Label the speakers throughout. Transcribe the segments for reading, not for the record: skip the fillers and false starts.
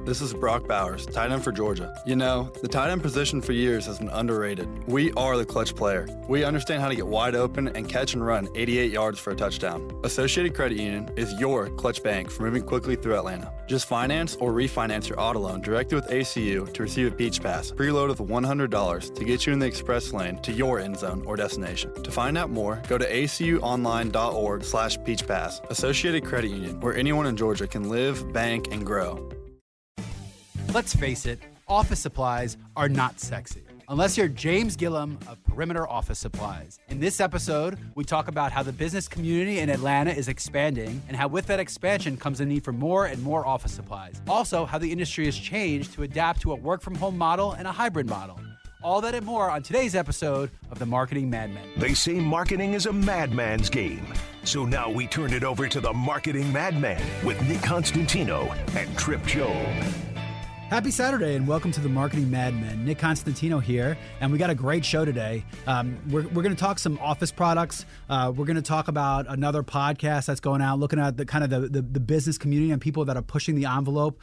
Speaker 1: This is Brock Bowers, tight end for Georgia. You know, the tight end position for years has been underrated. We are the clutch player. We understand how to get wide open and catch and run 88 yards for a touchdown. Associated Credit Union is your clutch bank for moving quickly through Atlanta. Just finance or refinance your auto loan directly with ACU to receive a Peach Pass, preload with $100 to get you in the express lane to your end zone or destination. To find out more, go to acuonline.org/peachpass. Associated Credit Union, where anyone in Georgia can live, bank, and grow.
Speaker 2: Let's face it, office supplies are not sexy. Unless you're James Gillum of Perimeter Office Supplies. In this episode, we talk about how the business community in Atlanta is expanding and how with that expansion comes the need for more and more office supplies. Also, how the industry has changed to adapt to a work-from-home model and a hybrid model. All that and more on today's episode of the Marketing Madmen.
Speaker 3: They say marketing is a madman's game. So now we turn it over to the Marketing Madman with Nick Constantino and Trip Job.
Speaker 2: Happy Saturday and welcome to the Marketing Madmen. Nick Constantino here, and we got a great show today. We're going to talk some office products. We're going to talk about another podcast that's going out, looking at the kind of the business community and people that are pushing the envelope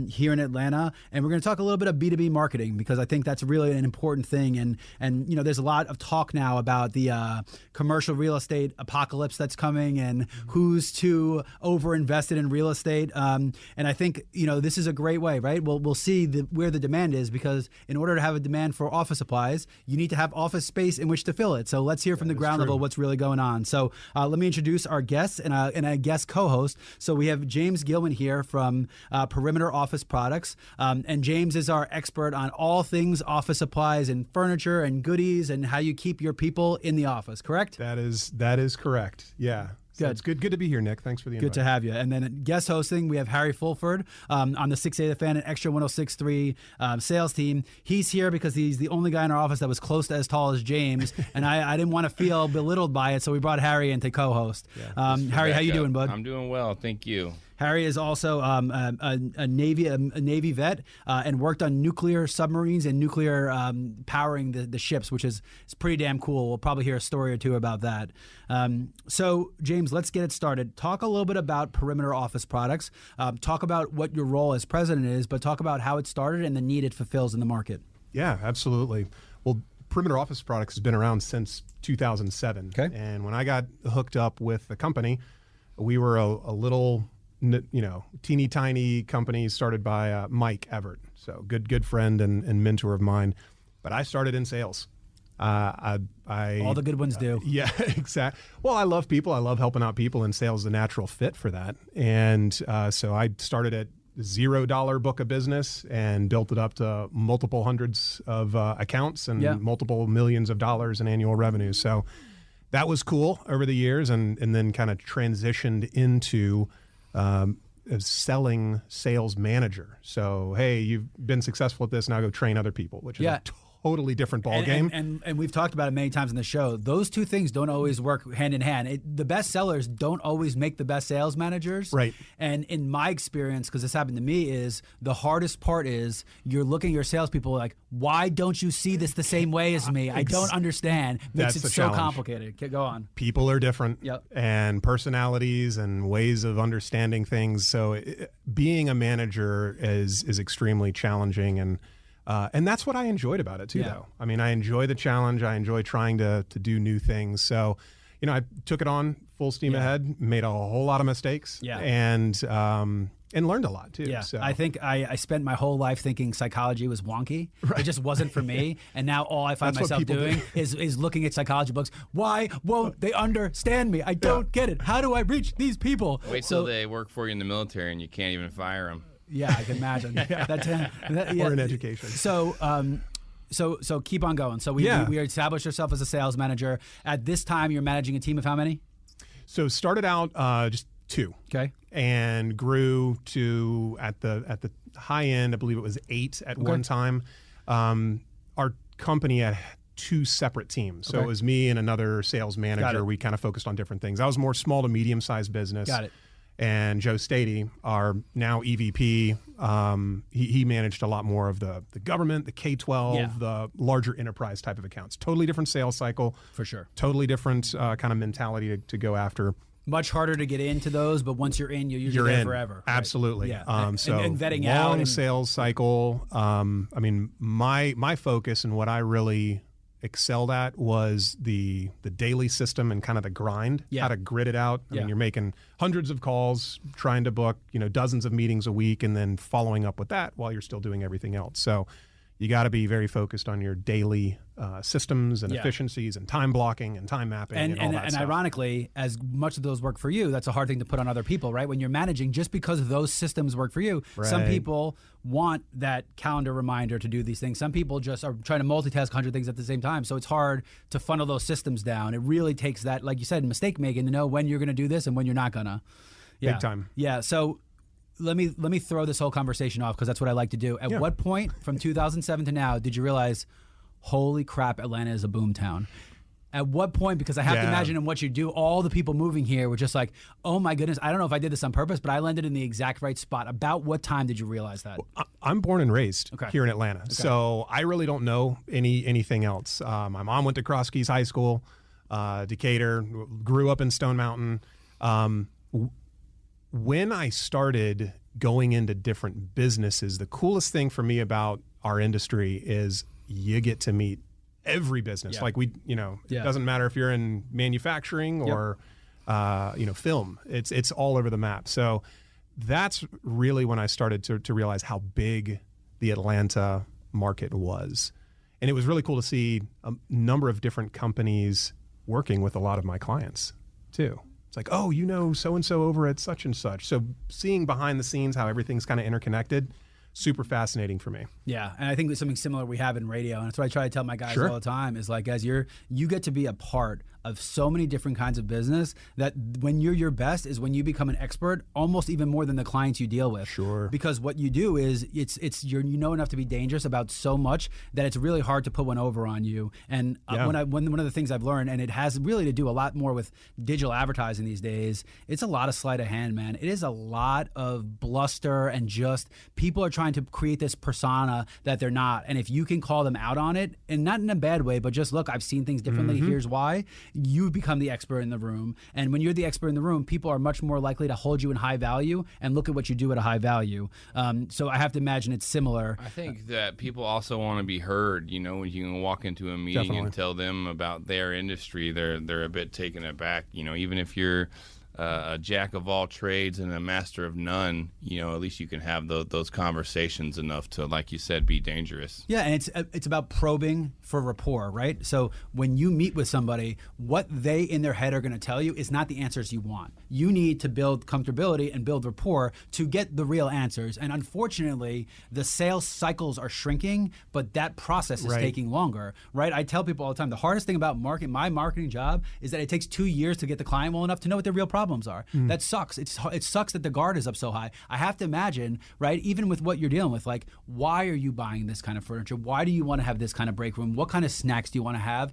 Speaker 2: here in Atlanta. And we're going to talk a little bit of B2B marketing because I think that's really an important thing. And you know, there's a lot of talk now about the commercial real estate apocalypse that's coming and who's too over invested in real estate. And I think you know this is a great way, right? We'll see where the demand is because in order to have a demand for office supplies, you need to have office space in which to fill it. So let's hear from the ground level what's really going on. So let me introduce our guests and a guest co-host. So we have James Gilman here from Perimeter Office Products. And James is our expert on all things office supplies and furniture and goodies and how you keep your people in the office, correct?
Speaker 4: That is correct. Yeah. So
Speaker 2: Good.
Speaker 4: It's good to be here, Nick. Thanks for the invite.
Speaker 2: Good to have you. And then guest hosting, we have Harry Fulford on the 680 The Fan and Extra 106.3 sales team. He's here because he's the only guy in our office that was close to as tall as James, and I didn't want to feel belittled by it, so we brought Harry in to co-host.
Speaker 4: Yeah,
Speaker 2: Harry, how you doing, bud?
Speaker 5: I'm doing well, thank you.
Speaker 2: Harry is also a Navy vet and worked on nuclear submarines and nuclear powering the ships, which is pretty damn cool. We'll probably hear a story or two about that. So, James, let's get it started. Talk a little bit about Perimeter Office Products. Talk about what your role as president is, but talk about how it started and the need it fulfills in the market.
Speaker 4: Yeah, absolutely. Well, Perimeter Office Products has been around since 2007.
Speaker 2: Okay.
Speaker 4: And when I got hooked up with the company, we were a little, teeny tiny company started by Mike Everett. So good friend and mentor of mine. But I started in sales. I
Speaker 2: all the good ones do.
Speaker 4: Yeah, exactly. Well, I love people. I love helping out people, and sales is a natural fit for that. And so I started at $0 book of business and built it up to multiple hundreds of accounts and multiple millions of dollars in annual revenue. So that was cool over the years, and then kind of transitioned into a selling sales manager. So, hey, you've been successful at this, now go train other people, which is a totally different ballgame.
Speaker 2: And we've talked about it many times in the show. Those two things don't always work hand in hand. The best sellers don't always make the best sales managers.
Speaker 4: Right.
Speaker 2: And in my experience, because this happened to me, is the hardest part is you're looking at your salespeople like, why don't you see this the same way as me? I don't understand. Makes it so complicated. Go on.
Speaker 4: People are different.
Speaker 2: Yep.
Speaker 4: And personalities and ways of understanding things. So being a manager is extremely challenging, and that's what I enjoyed about it too, though. I mean, I enjoy the challenge. I enjoy trying to do new things. So, I took it on full steam ahead, made a whole lot of mistakes, and learned a lot too.
Speaker 2: Yeah,
Speaker 4: so.
Speaker 2: I think I spent my whole life thinking psychology was wonky. Right. It just wasn't for me. And now all I find myself doing is looking at psychology books. Why won't they understand me? I don't get it. How do I reach these people?
Speaker 5: Wait till they work for you in the military and you can't even fire them.
Speaker 2: Yeah, I can imagine.
Speaker 4: Or in education.
Speaker 2: So keep on going. So we established ourselves as a sales manager. At this time, you're managing a team of how many?
Speaker 4: So started out just 2.
Speaker 2: Okay.
Speaker 4: And grew to at the high end, I believe it was 8 at one time. Our company had 2 separate teams. So it was me and another sales manager. We kind of focused on different things. I was more small to medium-sized business.
Speaker 2: Got it.
Speaker 4: And Joe Stady, our now EVP, he managed a lot more of the government, the K-12, the larger enterprise type of accounts. Totally different sales cycle.
Speaker 2: For sure.
Speaker 4: Totally different kind of mentality to go after.
Speaker 2: Much harder to get into those, but once you're in, you're usually there
Speaker 4: in
Speaker 2: forever. Right?
Speaker 4: Absolutely.
Speaker 2: Yeah.
Speaker 4: And
Speaker 2: vetting
Speaker 4: long
Speaker 2: out. And,
Speaker 4: sales cycle. I mean, my focus and what I really excelled at was the daily system and kind of the grind, how to grid it out. I mean, you're making hundreds of calls, trying to book, dozens of meetings a week, and then following up with that while you're still doing everything else. So you got to be very focused on your daily systems and efficiencies and time blocking and time mapping and all that stuff.
Speaker 2: And ironically, as much of those work for you, that's a hard thing to put on other people, right? When you're managing, just because those systems work for you, some people want that calendar reminder to do these things. Some people just are trying to multitask 100 things at the same time. So it's hard to funnel those systems down. It really takes that, like you said, mistake making to know when you're going to do this and when you're not going to.
Speaker 4: Big time.
Speaker 2: Yeah. So let me throw this whole conversation off because that's what I like to do. At what point from 2007 to now did you realize, holy crap, Atlanta is a boom town? At what point, because I have to imagine in what you do, all the people moving here were just like, oh my goodness, I don't know if I did this on purpose, but I landed in the exact right spot. About what time did you realize that?
Speaker 4: I'm born and raised here in Atlanta, so I really don't know anything else. My mom went to Cross Keys High School, Decatur, grew up in Stone Mountain. When I started going into different businesses, the coolest thing for me about our industry is you get to meet every business. Like it doesn't matter if you're in manufacturing or, film. It's all over the map. So that's really when I started to realize how big the Atlanta market was. And it was really cool to see a number of different companies working with a lot of my clients too. It's like, oh, so-and-so over at such and such. So seeing behind the scenes how everything's kind of interconnected, super fascinating for me.
Speaker 2: Yeah, and I think there's something similar we have in radio, and that's what I try to tell my guys all the time is like, guys, you get to be a part of so many different kinds of business that when you're your best is when you become an expert, almost even more than the clients you deal with.
Speaker 4: Sure. Because
Speaker 2: what you do is you know enough to be dangerous about so much that it's really hard to put one over on you. And one of the things I've learned, and it has really to do a lot more with digital advertising these days, it's a lot of sleight of hand, man. It is a lot of bluster and just people are trying to create this persona that they're not. And if you can call them out on it, and not in a bad way, but just look, I've seen things differently. Here's why. You become the expert in the room. And when you're the expert in the room, people are much more likely to hold you in high value and look at what you do at a high value. So I have to imagine it's similar.
Speaker 5: I think that people also want to be heard. When you can walk into a meeting and tell them about their industry, they're a bit taken aback. Even if you're a jack of all trades and a master of none, at least you can have those conversations enough to, like you said, be dangerous.
Speaker 2: Yeah, and it's about probing for rapport, right? So when you meet with somebody, what they in their head are going to tell you is not the answers you want. You need to build comfortability and build rapport to get the real answers. And unfortunately, the sales cycles are shrinking, but that process is taking longer, right? I tell people all the time, the hardest thing about my marketing job is that it takes 2 years to get the client well enough to know what their real problems are. That sucks. It sucks that the guard is up so high. I have to imagine, right, even with what you're dealing with, like, why are you buying this kind of furniture? Why do you want to have this kind of break room? What kind of snacks do you want to have?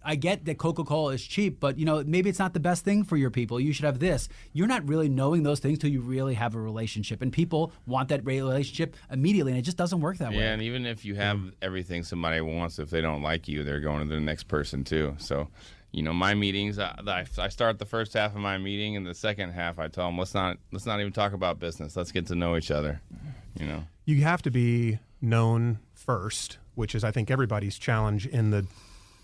Speaker 2: I get that Coca-Cola is cheap, but maybe it's not the best thing for your people. You should have this. You're not really knowing those things till you really have a relationship, and people want that relationship immediately, and it just doesn't work that way.
Speaker 5: Yeah, and even if you have everything somebody wants, if they don't like you, they're going to the next person too. So my meetings, I start the first half of my meeting, and the second half I tell them, let's not even talk about business. Let's get to know each other.
Speaker 4: You have to be known first, which is, I think, everybody's challenge in the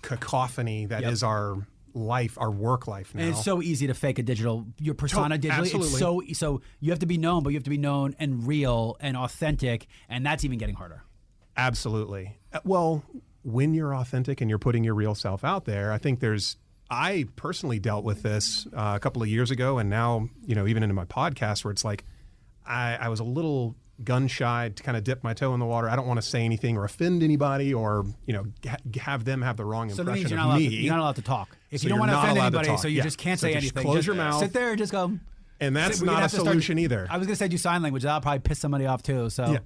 Speaker 4: cacophony that is our life, our work life now.
Speaker 2: And it's so easy to fake your persona digitally.
Speaker 4: Absolutely.
Speaker 2: It's so you have to be known, but you have to be known and real and authentic, and that's even getting harder.
Speaker 4: Absolutely. Well, when you're authentic and you're putting your real self out there, I think I personally dealt with this a couple of years ago, and now, even into my podcast, where it's like, I was a little gun shy to kind of dip my toe in the water. I don't want to say anything or offend anybody or, have them have the wrong impression
Speaker 2: so that means
Speaker 4: of me.
Speaker 2: You're not allowed to talk. If
Speaker 4: So
Speaker 2: you don't
Speaker 4: you're
Speaker 2: want to
Speaker 4: not
Speaker 2: offend
Speaker 4: allowed to
Speaker 2: anybody,
Speaker 4: talk.
Speaker 2: so you just can't say
Speaker 4: just
Speaker 2: anything.
Speaker 4: Close
Speaker 2: Just
Speaker 4: your mouth.
Speaker 2: Sit there and just go.
Speaker 4: And that's
Speaker 2: we're gonna
Speaker 4: not a
Speaker 2: have to
Speaker 4: solution either.
Speaker 2: I was going to say do sign language. That'll probably piss somebody off too. So.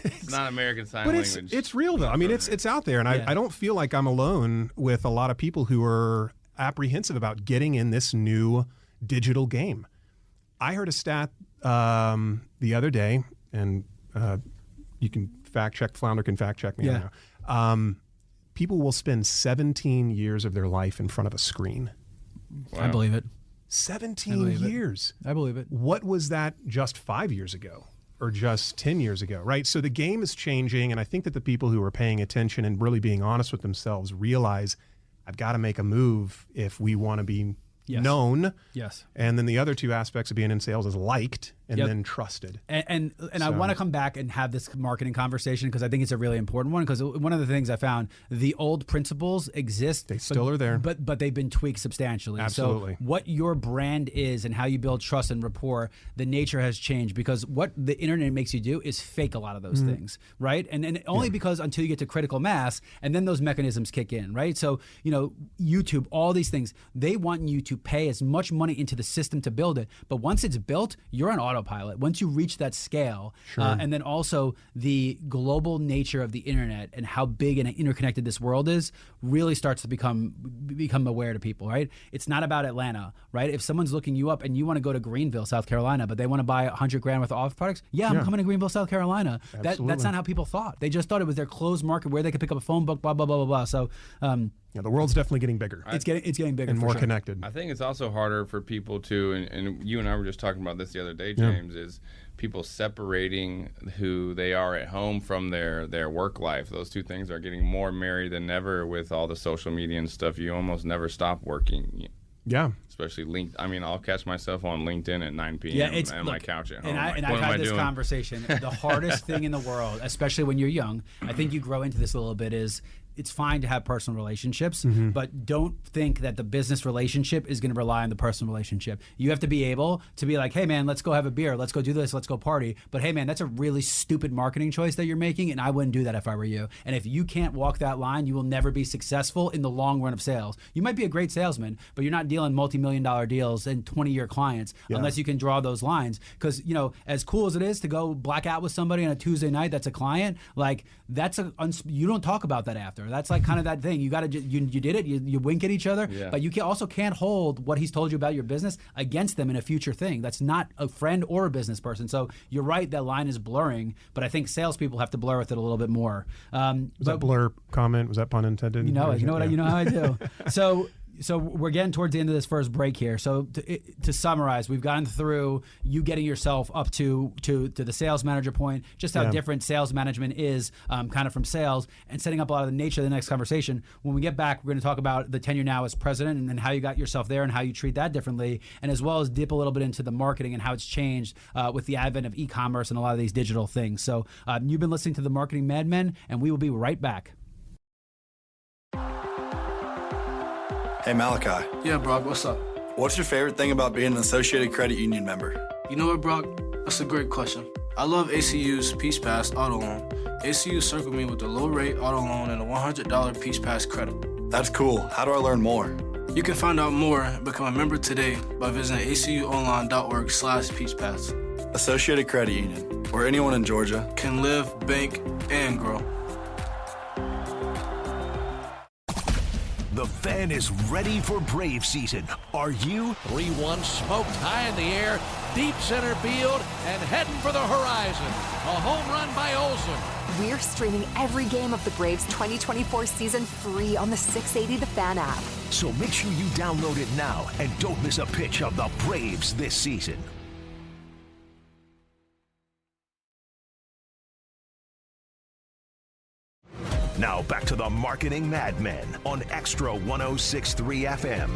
Speaker 5: It's not American Sign
Speaker 4: But
Speaker 5: Language.
Speaker 4: it's real though. I mean, it's out there, and I don't feel like I'm alone with a lot of people who are apprehensive about getting in this new digital game. I heard a stat the other day, and you can fact check. Flounder can fact check me. I don't know. People will spend 17 years of their life in front of a screen.
Speaker 5: Wow.
Speaker 2: I believe it.
Speaker 4: 17 years.
Speaker 2: I believe it.
Speaker 4: What was that just 5 years ago or just 10 years ago, right? So the game is changing, and I think that the people who are paying attention and really being honest with themselves realize I've got to make a move if we want to be known.
Speaker 2: Yes.
Speaker 4: And then the other two aspects of being in sales is liked and then trusted.
Speaker 2: And I want to come back and have this marketing conversation because I think it's a really important one, because one of the things I found, the old principles exist.
Speaker 4: They still are there.
Speaker 2: But they've been tweaked substantially.
Speaker 4: Absolutely.
Speaker 2: So what your brand is and how you build trust and rapport, the nature has changed, because what the internet makes you do is fake a lot of those things, right? And only because until you get to critical mass, and then those mechanisms kick in, right? So, YouTube, all these things, they want you to pay as much money into the system to build it. But once it's built, you're on autopilot. Once you reach that scale, and then also the global nature of the internet and how big and interconnected this world is really starts to become aware to people, right? It's not about Atlanta, right? If someone's looking you up and you want to go to Greenville, South Carolina, but they want to buy $100,000 worth of office products, I'm coming to Greenville, South Carolina. That's not how people thought. They just thought it was their closed market where they could pick up a phone book, blah, blah, blah, blah, blah. So,
Speaker 4: the world's definitely getting bigger.
Speaker 2: It's getting bigger
Speaker 4: and more
Speaker 2: sure.
Speaker 4: connected.
Speaker 5: I think it's also harder for people to, and you and I were just talking about this the other day, James, is people separating who they are at home from their work life. Those two things are getting more married than ever with all the social media and stuff. You almost never stop working.
Speaker 4: Yeah.
Speaker 5: Especially LinkedIn. I mean, I'll catch myself on LinkedIn at 9 p.m. on my couch at home.
Speaker 2: And I've had this conversation. The hardest thing in the world, especially when you're young, I think you grow into this a little bit, is it's fine to have personal relationships, but don't think that the business relationship is going to rely on the personal relationship. You have to be able to be like, hey, man, let's go have a beer. Let's go do this. Let's go party. But, hey, man, that's a really stupid marketing choice that you're making, and I wouldn't do that if I were you. And if you can't walk that line, you will never be successful in the long run of sales. You might be a great salesman, but you're not dealing multi-million-dollar deals and 20-year clients unless you can draw those lines. Because, as cool as it is to go black out with somebody on a Tuesday night that's a client, like you don't talk about that after. That's like kind of that thing. You got to you did it. You wink at each other, but you also can't hold what he's told you about your business against them in a future thing. That's not a friend or a business person. So you're right, that line is blurring. But I think salespeople have to blur with it a little bit more.
Speaker 4: Was that blur comment? Was that pun intended?
Speaker 2: You know how I do. So we're getting towards the end of this first break here. So to summarize, we've gone through you getting yourself up to the sales manager point, just how different sales management is kind of from sales, and setting up a lot of the nature of the next conversation. When we get back, we're going to talk about the tenure now as president and how you got yourself there and how you treat that differently, and as well as dip a little bit into the marketing and how it's changed with the advent of e-commerce and a lot of these digital things. So you've been listening to the Marketing Madmen, and we will be right back.
Speaker 1: Hey, Malachi.
Speaker 6: Yeah, Brock, what's up?
Speaker 1: What's your favorite thing about being an Associated Credit Union member?
Speaker 6: You know what, Brock? That's a great question. I love ACU's Peach Pass Auto Loan. ACU circled me with a low-rate auto loan and a $100 Peach Pass credit.
Speaker 1: That's cool. How do I learn more?
Speaker 6: You can find out more and become a member today by visiting acuonline.org/peachpass.
Speaker 1: Associated Credit Union, where anyone in Georgia
Speaker 6: can live, bank, and grow.
Speaker 3: The fan is ready for Brave season. Are you?
Speaker 7: 3-1 smoked high in the air, deep center field, and heading for the horizon. A home run by Olsen.
Speaker 8: We're streaming every game of the Braves 2024 season free on the 680 The Fan app.
Speaker 3: So make sure you download it now and don't miss a pitch of the Braves this season. Now back to the Marketing Madmen on Extra 106.3 FM.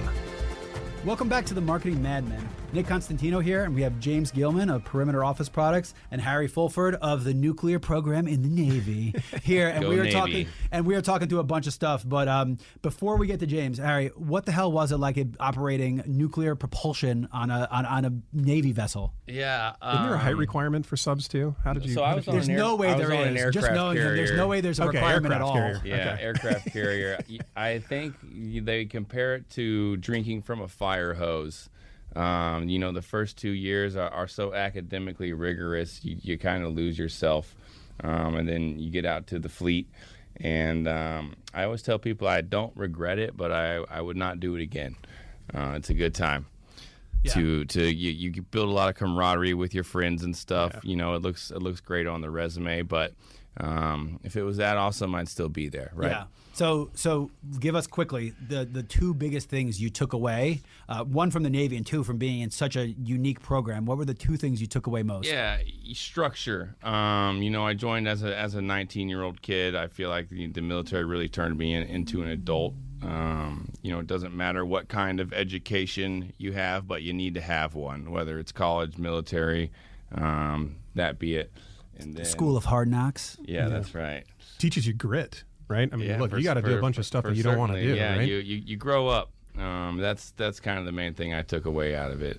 Speaker 2: Welcome back to the Marketing Madmen. Nick Constantino here, and we have James Gilman of Perimeter Office Products and Harry Fulford of the nuclear program in the Navy here. And we are talking to a bunch of stuff. But before we get to James, Harry, what the hell was it like operating nuclear propulsion on a Navy vessel?
Speaker 5: Yeah,
Speaker 4: isn't there a height requirement for subs too? How did you?
Speaker 5: So I was on
Speaker 2: there's no way there is. Just knowing there's no way there's a requirement at all.
Speaker 4: Carrier.
Speaker 5: Yeah, aircraft carrier. I think they compare it to drinking from a fire hose. The first 2 years are so academically rigorous, you kind of lose yourself, and then you get out to the fleet. And I always tell people I don't regret it, but I would not do it again. It's a good time. You build a lot of camaraderie with your friends and stuff. You know, it looks great on the resume, but if it was that awesome, I'd still be there, right?
Speaker 2: Yeah. So give us quickly the two biggest things you took away, one from the Navy and two from being in such a unique program. What were the two things you took away most?
Speaker 5: Yeah, structure. You know, I joined as a 19-year-old kid. I feel like the military really turned me into an adult. You know, it doesn't matter what kind of education you have, but you need to have one, whether it's college, military, that be it. And then,
Speaker 2: School of Hard Knocks.
Speaker 5: Yeah, that's right.
Speaker 4: Teaches you grit. Right? I mean, look, you got to do a bunch of stuff that you don't want to do,
Speaker 5: yeah,
Speaker 4: right?
Speaker 5: you grow up. That's kind of the main thing I took away out of it.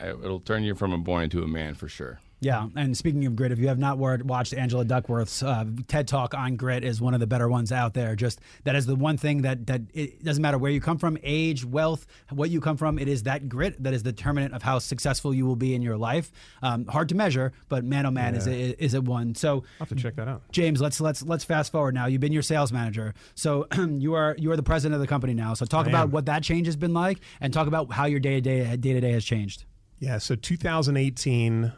Speaker 5: It'll turn you from a boy into a man for sure.
Speaker 2: Yeah, and speaking of grit, if you have not watched Angela Duckworth's TED Talk on grit, is one of the better ones out there. Just that is the one thing that it doesn't matter where you come from, age, wealth, what you come from. It is that grit that is the determinant of how successful you will be in your life. Hard to measure, but man, oh man, is it one. So
Speaker 4: I'll have to check that out.
Speaker 2: James, let's fast forward now. You've been your sales manager, so you are the president of the company now. So talk about what that change has been like, and talk about how your day to day has changed.
Speaker 4: Yeah, so 2018,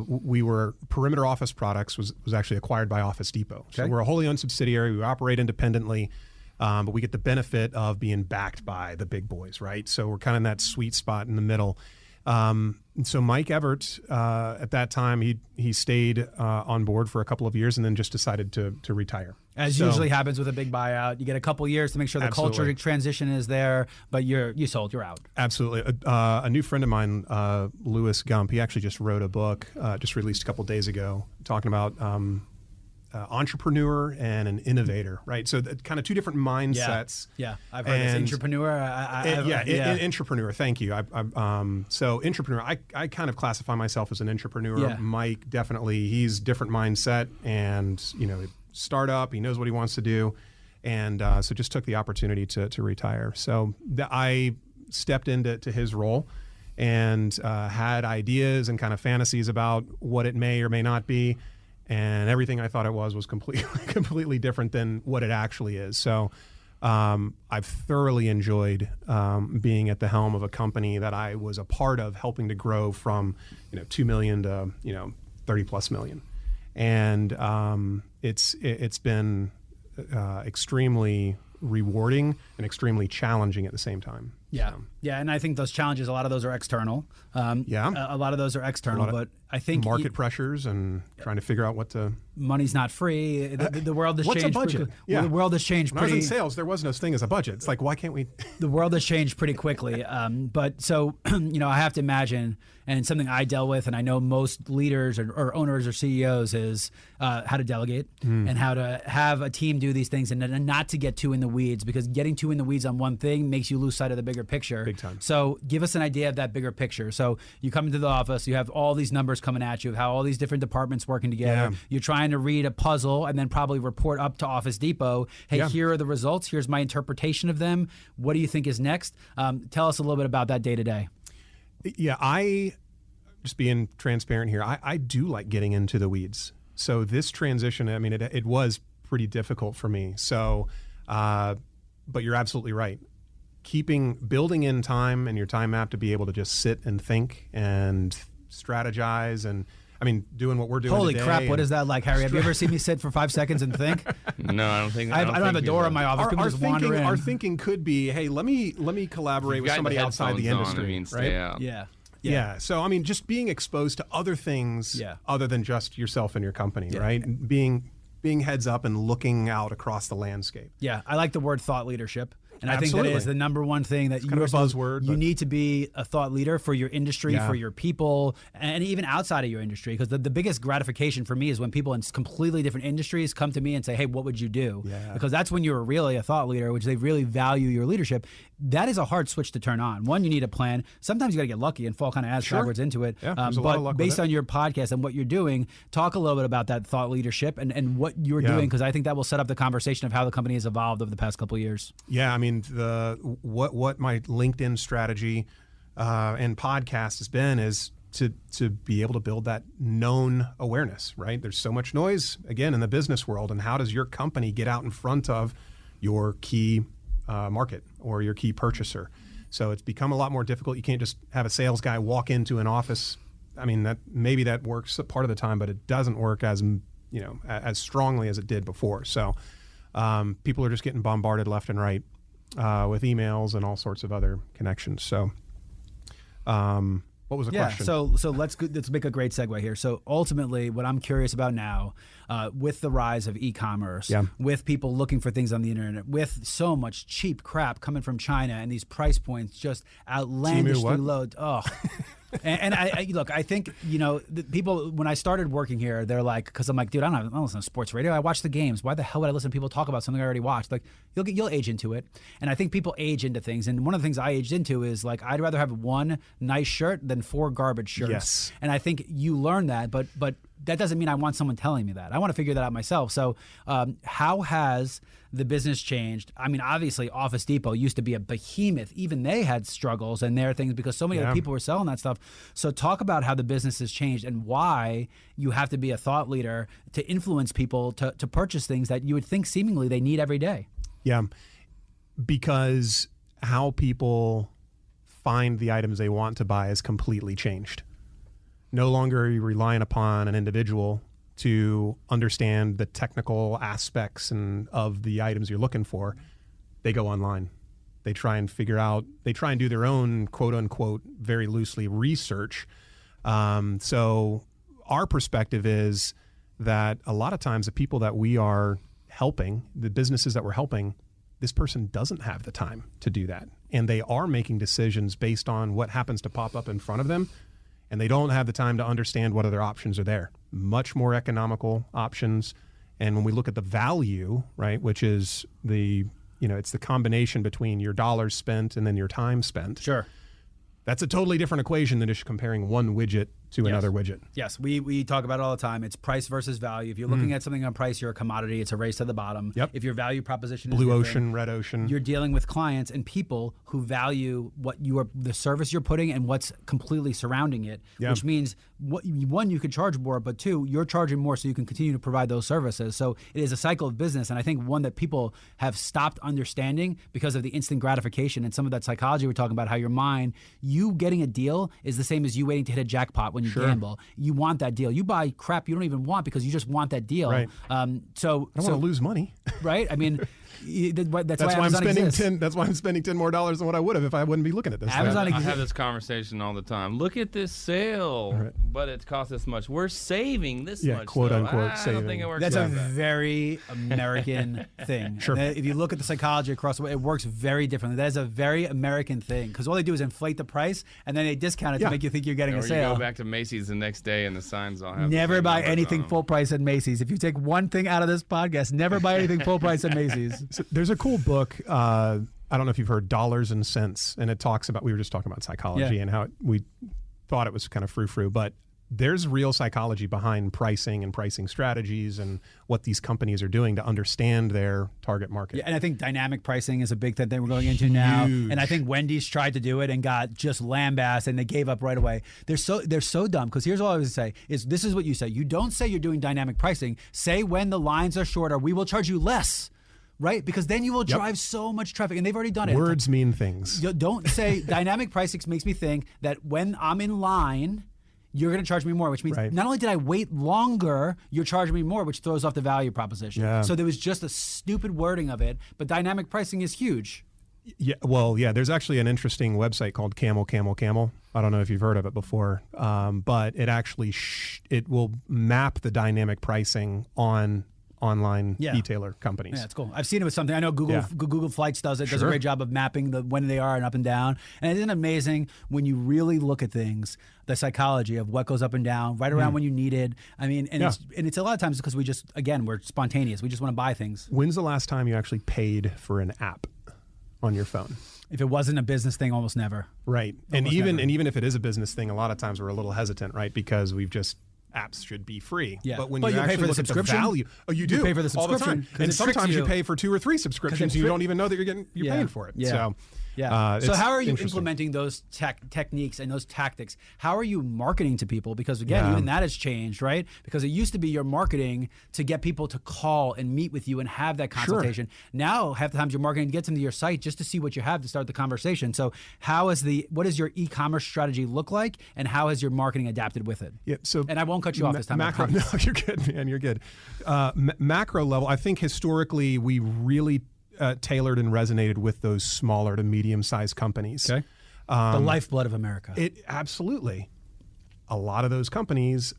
Speaker 4: we were Perimeter Office Products was actually acquired by Office Depot. Okay. So we're a wholly owned subsidiary. We operate independently, but we get the benefit of being backed by the big boys, right? So we're kind of in that sweet spot in the middle. So Mike Everett, at that time, he stayed on board for a couple of years and then just decided to retire.
Speaker 2: As usually happens with a big buyout, you get a couple years to make sure the culture transition is there, but you're out. Absolutely.
Speaker 4: A new friend of mine, Louis Gump, he actually just wrote a book, just released a couple days ago, talking about entrepreneur and an innovator, right? So kind of two different mindsets.
Speaker 2: Yeah. I've heard this. Entrepreneur.
Speaker 4: Entrepreneur. Thank you. So entrepreneur, I kind of classify myself as an entrepreneur.
Speaker 2: Yeah.
Speaker 4: Mike, definitely, he's different mindset, and startup. He knows what he wants to do, and so just took the opportunity to retire. So I stepped into his role and had ideas and kind of fantasies about what it may or may not be. And everything I thought it was completely different than what it actually is. So I've thoroughly enjoyed being at the helm of a company that I was a part of, helping to grow from 2 million to 30 plus million. And it's been extremely rewarding and extremely challenging at the same time.
Speaker 2: Yeah. Yeah. And I think those challenges, a lot of those are external. A lot of those are external, but I think
Speaker 4: market pressures and trying to figure out what to.
Speaker 2: Money's not free. The world has changed.
Speaker 4: What's a budget?
Speaker 2: The world has changed.
Speaker 4: When I was in sales, there was no such thing as a budget. It's like, why can't we?
Speaker 2: The world has changed pretty quickly. But so, I have to imagine, and something I dealt with, and I know most leaders or owners or CEOs, is how to delegate and how to have a team do these things and not to get too in the weeds, because getting too in the weeds on one thing makes you lose sight of the bigger picture.
Speaker 4: Big time.
Speaker 2: So give us an idea of that bigger picture. So you come into the office, you have all these numbers coming at you, of how all these different departments working together. Yeah. You're trying to read a puzzle and then probably report up to Office Depot. Hey, here are the results. Here's my interpretation of them. What do you think is next? Tell us a little bit about that day to day.
Speaker 4: Yeah, I just being transparent here. I do like getting into the weeds. So this transition, I mean, it was pretty difficult for me. So, but you're absolutely right. Building in time and your time map to be able to just sit and think and strategize, and I mean, doing what we're doing.
Speaker 2: Holy
Speaker 4: today.
Speaker 2: Crap! What is that like, Harry? Have you ever seen me sit for 5 seconds and think?
Speaker 5: No, I don't think.
Speaker 2: I don't have a door in my office. People just wander in.
Speaker 4: Our thinking could be, hey, let me collaborate with somebody outside the industry, right? Yeah. So I mean, just being exposed to other things other than just yourself and your company, right? Being heads up and looking out across the landscape.
Speaker 2: Yeah, I like the word thought leadership. And I think that is the number one thing that
Speaker 4: it's kind of a buzzword.
Speaker 2: You need to be a thought leader for your industry, for your people, and even outside of your industry. Because the biggest gratification for me is when people in completely different industries come to me and say, hey, what would you do?
Speaker 4: Yeah.
Speaker 2: Because that's when you're really a thought leader, which they really value your leadership. That is a hard switch to turn on. One, you need a plan. Sometimes you got to get lucky and fall kind of ass backwards into it.
Speaker 4: Yeah, there's a lot of luck
Speaker 2: based on your podcast and what you're doing, talk a little bit about that thought leadership and what you're doing, because I think that will set up the conversation of how the company has evolved over the past couple of years.
Speaker 4: Yeah, I mean, what my LinkedIn strategy and podcast has been is to be able to build that known awareness, right? There's so much noise, again, in the business world, and how does your company get out in front of your key market or your key purchaser? So it's become a lot more difficult. You can't just have a sales guy walk into an office. I mean, maybe that works part of the time, but it doesn't work as strongly as it did before. So people are just getting bombarded left and right with emails and all sorts of other connections. So what was the question?
Speaker 2: So let's make a great segue here. So ultimately, what I'm curious about now, with the rise of e-commerce, with people looking for things on the internet, with so much cheap crap coming from China and these price points just outlandishly low. Oh. And I look, I think, the people, when I started working here, they're like, because I'm like, dude, I don't listen to sports radio. I watch the games. Why the hell would I listen to people talk about something I already watched? Like, you'll age into it. And I think people age into things. And one of the things I aged into is like, I'd rather have one nice shirt than 4 garbage shirts.
Speaker 4: Yes.
Speaker 2: And I think you learn that, but that doesn't mean I want someone telling me that. I want to figure that out myself. So how has the business changed? I mean, obviously, Office Depot used to be a behemoth. Even they had struggles and their things because so many other people were selling that stuff. So talk about how the business has changed and why you have to be a thought leader to influence people to purchase things that you would think seemingly they need every day.
Speaker 4: Yeah, because how people find the items they want to buy has completely changed. No longer are you relying upon an individual to understand the technical aspects of the items you're looking for. They go online. They try and do their own quote unquote, very loosely, research. So our perspective is that a lot of times the people that we are helping, the businesses that we're helping, this person doesn't have the time to do that. And they are making decisions based on what happens to pop up in front of them. And they don't have the time to understand what other options are there. Much more economical options. And when we look at the value, right, which is it's the combination between your dollars spent and then your time spent.
Speaker 2: Sure.
Speaker 4: That's a totally different equation than just comparing one widget to another widget.
Speaker 2: Yes, we talk about it all the time. It's price versus value. If you're looking at something on price, you're a commodity. It's a race to the bottom.
Speaker 4: Yep.
Speaker 2: If your value proposition
Speaker 4: Blue
Speaker 2: is
Speaker 4: ocean, red ocean.
Speaker 2: You're dealing with clients and people who value the service you're putting and what's completely surrounding it, which means one, you could charge more, but two, you're charging more so you can continue to provide those services. So it is a cycle of business, and I think one that people have stopped understanding because of the instant gratification and some of that psychology we're talking about, how your mind, you getting a deal is the same as you waiting to hit a jackpot when you gamble. You want that deal. You buy crap you don't even want because you just want that deal.
Speaker 4: Right.
Speaker 2: I don't want
Speaker 4: to lose money.
Speaker 2: Right? I mean, that's why
Speaker 4: I'm spending
Speaker 2: exists.
Speaker 4: That's why I'm spending $10 more than what I would have if I wouldn't be looking at this.
Speaker 5: I have this conversation all the time. Look at this sale, but it costs this much. We're saving this much.
Speaker 4: Quote unquote
Speaker 5: I
Speaker 4: saving.
Speaker 5: don't think it works.
Speaker 2: That's
Speaker 5: like
Speaker 2: a very American thing.
Speaker 4: Sure.
Speaker 2: If you look at the psychology across the way, it works very differently. That is a very American thing because all they do is inflate the price and then they discount it to make you think you're getting a sale.
Speaker 5: You go back to Macy's the next day and the signs all have.
Speaker 2: Never buy anything full price at Macy's. If you take one thing out of this podcast, never buy anything full price at Macy's.
Speaker 4: So there's a cool book. I don't know if you've heard Dollars and Cents, and it talks about, we were just talking about psychology and how we thought it was kind of frou-frou, but there's real psychology behind pricing and pricing strategies and what these companies are doing to understand their target market.
Speaker 2: Yeah, and I think dynamic pricing is a big thing that we're going into now. And I think Wendy's tried to do it and got just lambasted and they gave up right away. They're so dumb because here's all I would say is this is what you say. You don't say you're doing dynamic pricing. Say when the lines are shorter, we will charge you less. Right? Because then you will drive so much traffic, and they've already done it.
Speaker 4: Words mean things.
Speaker 2: Don't say dynamic pricing makes me think that when I'm in line, you're going to charge me more, which means not only did I wait longer, you're charging me more, which throws off the value proposition.
Speaker 4: Yeah.
Speaker 2: So there was just a stupid wording of it, but dynamic pricing is huge.
Speaker 4: Yeah, well, there's actually an interesting website called Camel. I don't know if you've heard of it before, but it actually it will map the dynamic pricing on online retailer companies.
Speaker 2: Yeah, it's cool. I've seen it with something. I know Google Flights does it. Does a great job of mapping when they are and up and down. And isn't it amazing when you really look at things, the psychology of what goes up and down, right around when you need it. I mean, it's a lot of times because we're spontaneous. We just want to buy things.
Speaker 4: When's the last time you actually paid for an app on your phone?
Speaker 2: If it wasn't a business thing, almost never.
Speaker 4: Right. And even if it is a business thing, a lot of times we're a little hesitant, right? Because apps should be free.
Speaker 2: Yeah.
Speaker 4: But when you actually look at the value, you do.
Speaker 2: You pay for the subscription.
Speaker 4: All the time. And sometimes you pay for 2 or 3 subscriptions and you don't even know that you're paying for it.
Speaker 2: Yeah.
Speaker 4: So
Speaker 2: Yeah. So how are you implementing those techniques and those tactics? How are you marketing to people? Because again, even that has changed, right? Because it used to be your marketing to get people to call and meet with you and have that consultation. Sure. Now, half the times your marketing gets them to your site just to see what you have to start the conversation. So what does your e-commerce strategy look like, and how has your marketing adapted with it?
Speaker 4: Yeah. So,
Speaker 2: and I won't cut you off this time.
Speaker 4: Macro, no, you're good, man. You're good. Macro level, I think historically we really tailored and resonated with those smaller to medium-sized companies.
Speaker 2: Okay. The lifeblood of America.
Speaker 4: Absolutely. A lot of those companies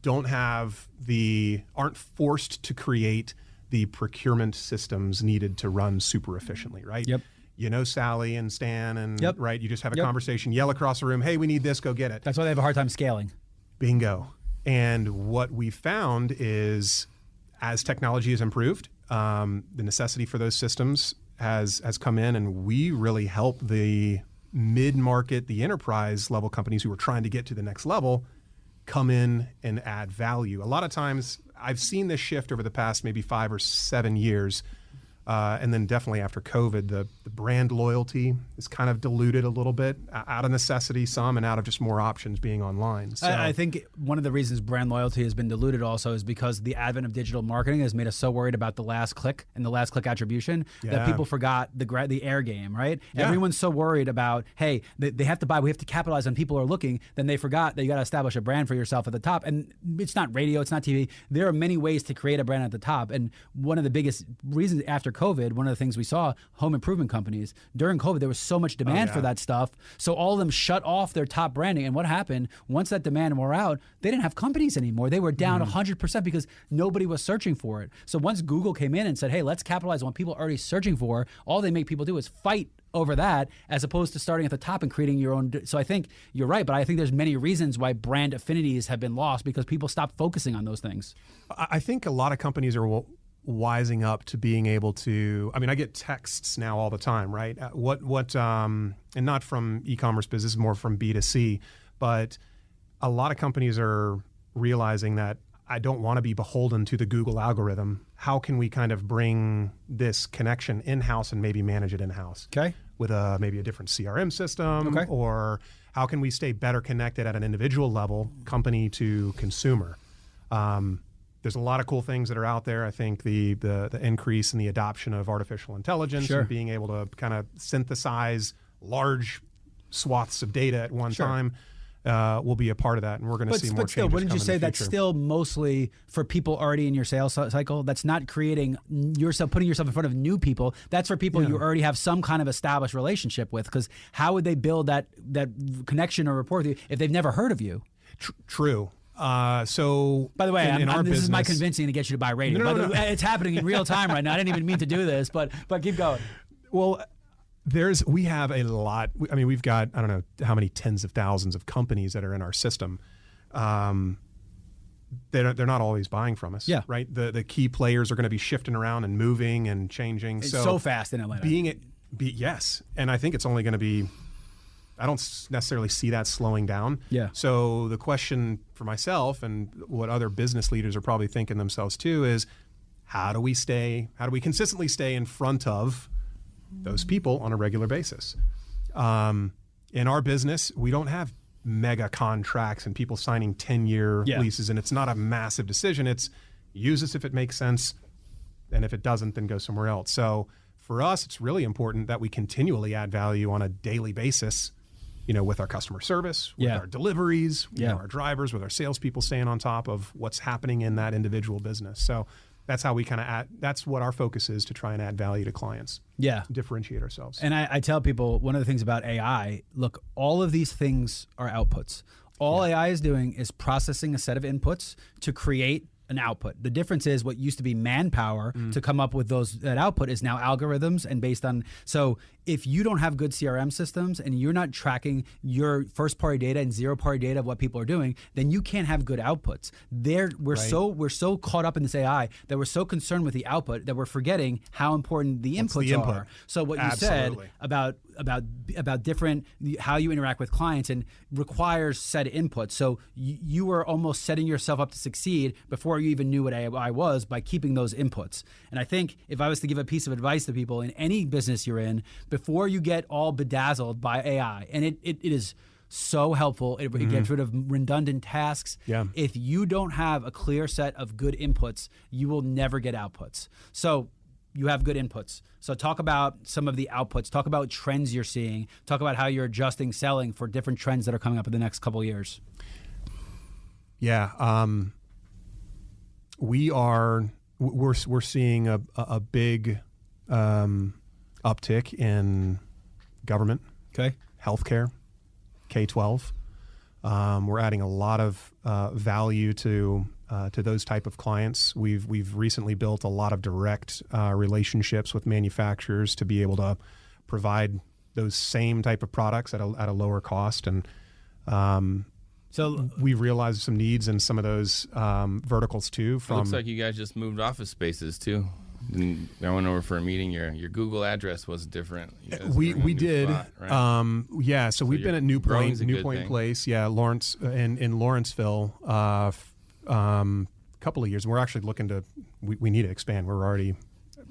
Speaker 4: aren't forced to create the procurement systems needed to run super efficiently, right?
Speaker 2: Yep.
Speaker 4: You know Sally and Stan, and right, you just have a conversation, yell across the room, hey, we need this, go get it.
Speaker 2: That's why they have a hard time scaling.
Speaker 4: Bingo. And what we found is, as technology has improved, the necessity for those systems has come in, and we really help the mid-market, the enterprise level companies who are trying to get to the next level come in and add value. A lot of times, I've seen this shift over the past maybe 5 or 7 years. And then definitely after COVID, the brand loyalty is kind of diluted a little bit out of necessity, some, and out of just more options being online. So
Speaker 2: I think one of the reasons brand loyalty has been diluted also is because the advent of digital marketing has made us so worried about the last click and the last click attribution that people forgot the air game, right? Yeah. Everyone's so worried about, hey, they have to buy, we have to capitalize on people are looking, then they forgot that you got to establish a brand for yourself at the top. And it's not radio, it's not TV. There are many ways to create a brand at the top. And one of the biggest reasons after COVID, one of the things we saw, home improvement companies, during COVID, there was so much demand for that stuff. So all of them shut off their top branding. And what happened, once that demand wore out, they didn't have companies anymore. They were down 100% because nobody was searching for it. So once Google came in and said, hey, let's capitalize on what people are already searching for, all they make people do is fight over that, as opposed to starting at the top and creating your own. So I think you're right, but I think there's many reasons why brand affinities have been lost because people stopped focusing on those things.
Speaker 4: I think a lot of companies are wising up to being able to, I mean, I get texts now all the time, right? And not from e-commerce business, more from B2C, but a lot of companies are realizing that I don't want to be beholden to the Google algorithm. How can we kind of bring this connection in-house and maybe manage it in-house?
Speaker 2: Okay.
Speaker 4: With maybe a different CRM system, or how can we stay better connected at an individual level, company to consumer? There's a lot of cool things that are out there. I think the increase in the adoption of artificial intelligence and being able to kind of synthesize large swaths of data at one time will be a part of that, and we're going to see more changes. But still,
Speaker 2: wouldn't you say that's still mostly for people already in your sales cycle? That's not creating yourself, putting yourself in front of new people. That's for people you already have some kind of established relationship with, because how would they build that connection or rapport with you if they've never heard of you?
Speaker 4: True. So,
Speaker 2: by the way,
Speaker 4: in our
Speaker 2: this
Speaker 4: business,
Speaker 2: is my convincing to get you to buy radio.
Speaker 4: No.
Speaker 2: It's happening in real time right now. I didn't even mean to do this, but keep going.
Speaker 4: Well, we have a lot. I mean, we've got, I don't know how many tens of thousands of companies that are in our system. They're not always buying from us.
Speaker 2: Yeah.
Speaker 4: Right. The key players are going to be shifting around and moving and changing.
Speaker 2: It's so fast in Atlanta.
Speaker 4: Yes, and I think it's only going to be. I don't necessarily see that slowing down.
Speaker 2: Yeah.
Speaker 4: So the question for myself and what other business leaders are probably thinking themselves too is, how do we consistently stay in front of those people on a regular basis? In our business, we don't have mega contracts and people signing 10-year leases, and it's not a massive decision. It's use this if it makes sense, and if it doesn't, then go somewhere else. So for us, it's really important that we continually add value on a daily basis, with our customer service, with our deliveries, with our drivers, with our salespeople staying on top of what's happening in that individual business. So that's how we that's what our focus is, to try and add value to clients.
Speaker 2: Yeah.
Speaker 4: Differentiate ourselves.
Speaker 2: And I tell people, one of the things about AI, look, all of these things are outputs. All AI is doing is processing a set of inputs to create an output. The difference is what used to be manpower to come up with that output is now algorithms, and based on, so if you don't have good CRM systems and you're not tracking your first party data and zero party data of what people are doing, then you can't have good outputs. We're so caught up in this AI that we're so concerned with the output that we're forgetting how important the inputs are. So what you said about different, how you interact with clients and requires set inputs. So you were almost setting yourself up to succeed before before you even knew what AI was, by keeping those inputs. And I think if I was to give a piece of advice to people in any business you're in, before you get all bedazzled by AI, and it is so helpful. It gets rid of redundant tasks.
Speaker 4: Yeah.
Speaker 2: If you don't have a clear set of good inputs, you will never get outputs. So you have good inputs. So talk about some of the outputs. Talk about trends you're seeing. Talk about how you're adjusting selling for different trends that are coming up in the next couple of years.
Speaker 4: Yeah. We're seeing a big uptick in government,
Speaker 2: Okay.
Speaker 4: healthcare, K-12. We're adding a lot of value to those type of clients. We've recently built a lot of direct relationships with manufacturers to be able to provide those same type of products at a lower cost. And
Speaker 2: so
Speaker 4: we've realized some needs in some of those verticals too.
Speaker 5: It looks like you guys just moved office spaces too. And I went over for a meeting. Your Google address was different.
Speaker 4: We did.
Speaker 5: Spot, right?
Speaker 4: Yeah. So we've been at New
Speaker 5: growing's a
Speaker 4: Point
Speaker 5: good thing.
Speaker 4: Place. Yeah, Lawrence in Lawrenceville. Couple of years. We're actually looking to. We need to expand. We're already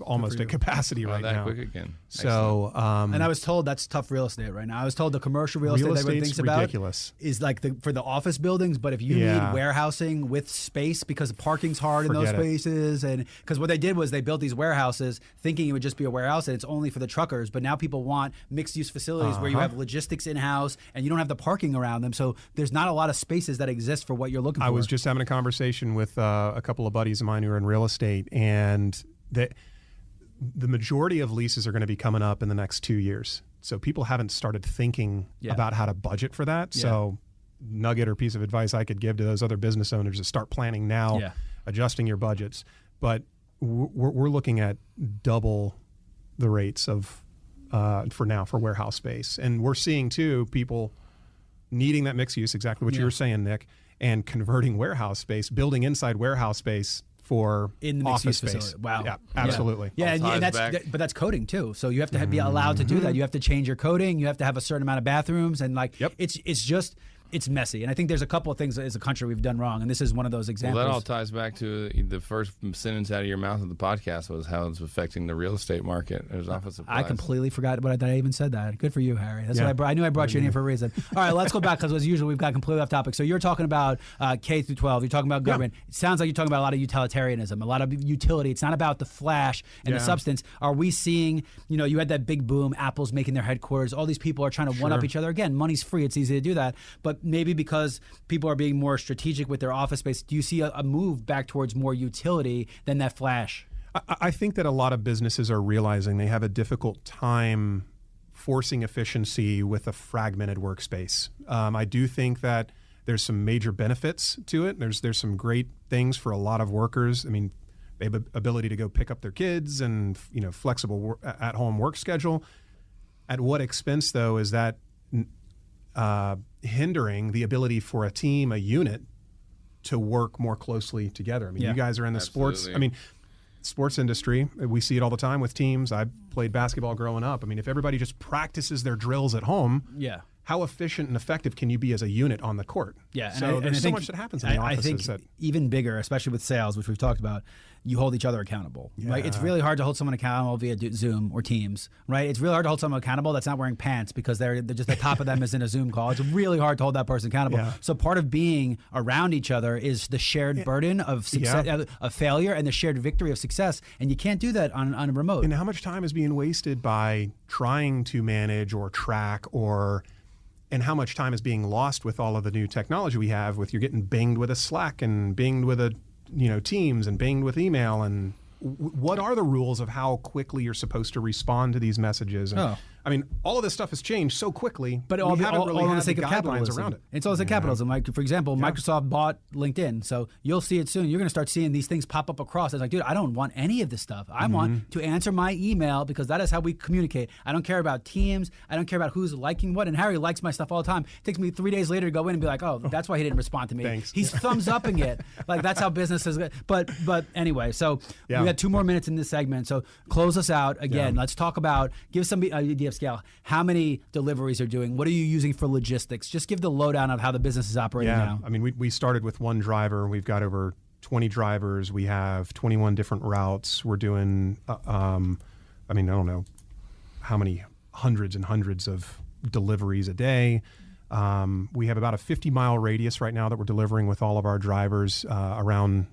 Speaker 4: almost at capacity right
Speaker 5: that
Speaker 4: now.
Speaker 5: quick again.
Speaker 4: So,
Speaker 2: and I was told that's tough real estate right now. I was told the commercial real estate that everyone
Speaker 4: estate's
Speaker 2: thinks
Speaker 4: ridiculous.
Speaker 2: about is like for the office buildings. But if you
Speaker 4: Yeah.
Speaker 2: need warehousing with space, because parking's hard in those
Speaker 4: Forget it.
Speaker 2: spaces, and because what they did was they built these warehouses thinking it would just be a warehouse and it's only for the truckers. But now people want mixed use facilities where you have logistics in house and you don't have the parking around them. So there's not a lot of spaces that exist for what you're looking for.
Speaker 4: I was just having a conversation with a couple of buddies of mine who are in real estate, and the majority of leases are going to be coming up in the next 2 years. So people haven't started thinking about how to budget for that.
Speaker 2: Yeah.
Speaker 4: So nugget or piece of advice I could give to those other business owners is start planning now, adjusting your budgets. But we're looking at double the rates of for warehouse space. And we're seeing too people needing that mixed use, exactly what you were saying, Nick, and converting warehouse space, building inside warehouse space for
Speaker 2: in the mixed use
Speaker 4: office space.
Speaker 2: facility. Wow.
Speaker 4: Yeah, absolutely.
Speaker 2: Yeah, and but that's coding too. So you have to be allowed to do that. You have to change your coding. You have to have a certain amount of bathrooms, and it's messy. And I think there's a couple of things as a country we've done wrong, and this is one of those examples.
Speaker 5: Well, that all ties back to the first sentence out of your mouth of the podcast was how it's affecting the real estate market. There's office supplies.
Speaker 2: I completely forgot that I even said that. Good for you, Harry. That's what I knew I brought you in here for a reason. All right, let's go back because as usual we've got completely off topic. So you're talking about K through 12. You're talking about government. It sounds like you're talking about a lot of utilitarianism, a lot of utility. It's not about the flash and the substance. Are we seeing? You had that big boom. Apple's making their headquarters. All these people are trying to one up each other. Again, money's free. It's easy to do that. But maybe because people are being more strategic with their office space, do you see a move back towards more utility than that flash?
Speaker 4: I think that a lot of businesses are realizing they have a difficult time forcing efficiency with a fragmented workspace. I do think that there's some major benefits to it. There's some great things for a lot of workers. I mean, they have ability to go pick up their kids and flexible at-home work schedule. At what expense, though, is that hindering the ability for a team, a unit, to work more closely together? I mean, you guys are in the sports. I mean, sports industry. We see it all the time with teams. I played basketball growing up. I mean, if everybody just practices their drills at home, how efficient and effective can you be as a unit on the court?
Speaker 2: Yeah,
Speaker 4: so there's so much that happens in the offices.
Speaker 2: I think even bigger, especially with sales, which we've talked about, you hold each other accountable. Right? It's really hard to hold someone accountable via Zoom or Teams. Right? It's really hard to hold someone accountable that's not wearing pants because they're just the top of them is in a Zoom call. It's really hard to hold that person accountable.
Speaker 4: Yeah.
Speaker 2: So part of being around each other is the shared burden of success, of failure, and the shared victory of success. And you can't do that on a remote.
Speaker 4: And how much time is being wasted by trying to manage or track and how much time is being lost with all of the new technology we have with you're getting binged with a Slack and binged with a Teams and binged with email, and what are the rules of how quickly you're supposed to respond to these messages? And, I mean, all of this stuff has changed so quickly,
Speaker 2: but
Speaker 4: we haven't really
Speaker 2: all
Speaker 4: had
Speaker 2: the sake
Speaker 4: the
Speaker 2: of
Speaker 4: guidelines
Speaker 2: capitalism.
Speaker 4: around it.
Speaker 2: It's all the sake of capitalism. Like, for example, Microsoft bought LinkedIn, so you'll see it soon. You're going to start seeing these things pop up across. It's like, dude, I don't want any of this stuff. I want to answer my email because that is how we communicate. I don't care about Teams. I don't care about who's liking what. And Harry likes my stuff all the time. It takes me 3 days later to go in and be like, oh, that's why he didn't respond to me.
Speaker 4: Thanks.
Speaker 2: He's thumbs upping it. Like, that's how business is. But anyway, so we got 2 more minutes in this segment. So close us out again. Let's talk about, give some idea of scale. How many deliveries are doing? What are you using for logistics? Just give the lowdown of how the business is operating now.
Speaker 4: I mean, we started with one driver. We've got over 20 drivers. We have 21 different routes. We're doing, I don't know how many hundreds and hundreds of deliveries a day. We have about a 50-mile radius right now that we're delivering with all of our drivers around